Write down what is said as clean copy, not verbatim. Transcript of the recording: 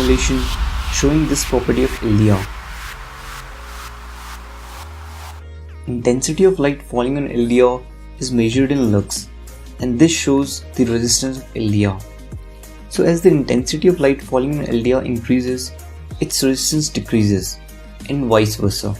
simulation showing this property of LDR. Intensity of light falling on LDR is measured in lux, and this shows the resistance of LDR. So as the intensity of light falling on LDR increases, its resistance decreases, and vice versa.